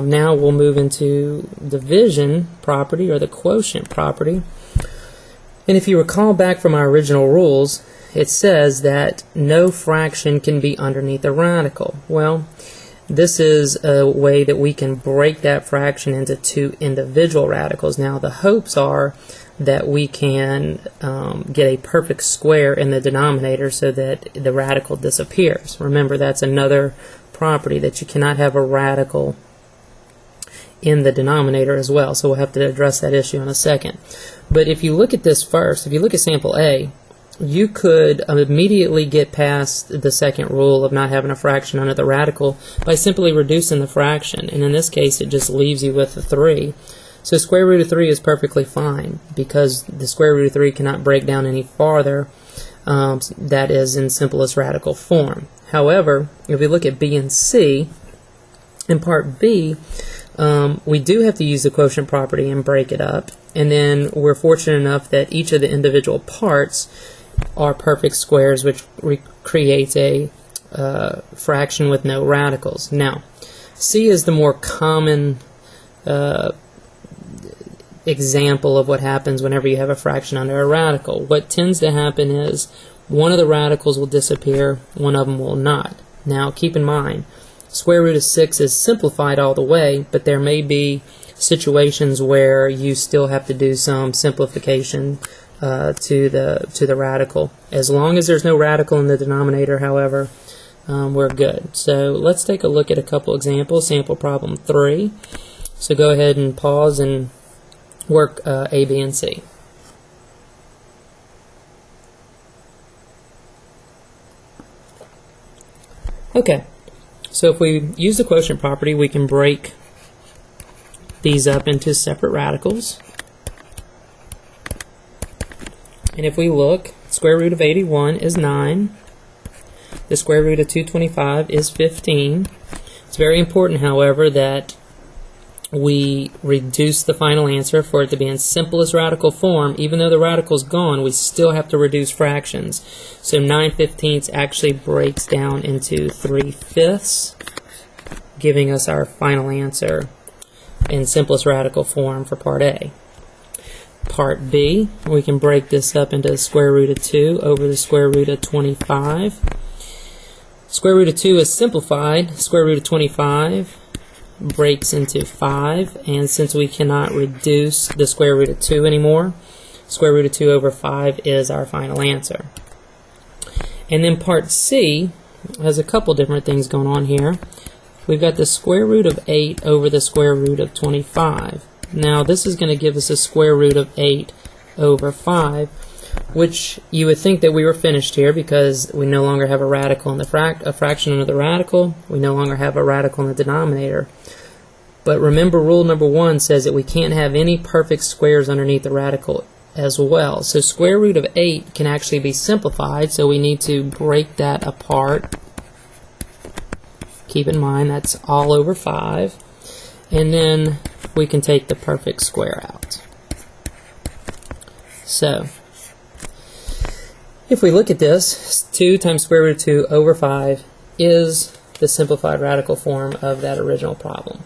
Now we'll move into division property, or the quotient property. And if you recall back from our original rules, it says that no fraction can be underneath a radical. Well, this is a way that we can break that fraction into two individual radicals. Now the hopes are that we can get a perfect square in the denominator so that the radical disappears. Remember, that's another property, that you cannot have a radical in the denominator as well. So we'll have to address that issue in a second. But if you look at this first, if you look at sample A, you could immediately get past the second rule of not having a fraction under the radical by simply reducing the fraction. And in this case, it just leaves you with a 3. So square root of 3 is perfectly fine because the square root of 3 cannot break down any farther. That is in simplest radical form. However, if we look at B and C, in part B, we do have to use the quotient property and break it up. And then we're fortunate enough that each of the individual parts are perfect squares, which creates a fraction with no radicals. Now, C is the more common example of what happens whenever you have a fraction under a radical. What tends to happen is one of the radicals will disappear, one of them will not. Now, keep in mind, square root of 6 is simplified all the way, but there may be situations where you still have to do some simplification to the radical. As long as there's no radical in the denominator, however, we're good. So let's take a look at a couple examples. Sample problem 3. So go ahead and pause and work A, B, and C. Okay, so if we use the quotient property, we can break these up into separate radicals. And if we look, square root of 81 is 9. The square root of 225 is 15. It's very important, however, that we reduce the final answer for it to be in simplest radical form. Even though the radical's gone, we still have to reduce fractions. So 9/15 actually breaks down into 3/5, giving us our final answer in simplest radical form for part A. Part B, we can break this up into the square root of 2 over the square root of 25. Square root of 2 is simplified. Square root of 25 breaks into 5, and since we cannot reduce the square root of 2 anymore, square root of 2 over 5 is our final answer. And then part C has a couple different things going on here. We've got the square root of 8 over the square root of 25. Now this is going to give us a square root of 8 over 5, which you would think that we were finished here because we no longer have a radical in the a fraction under the radical. We no longer have a radical in the denominator. But remember, rule number 1 says that we can't have any perfect squares underneath the radical as well. So square root of 8 can actually be simplified, so we need to break that apart. Keep in mind that's all over 5. And then we can take the perfect square out. So if we look at this, 2 times square root of 2 over 5 is the simplified radical form of that original problem.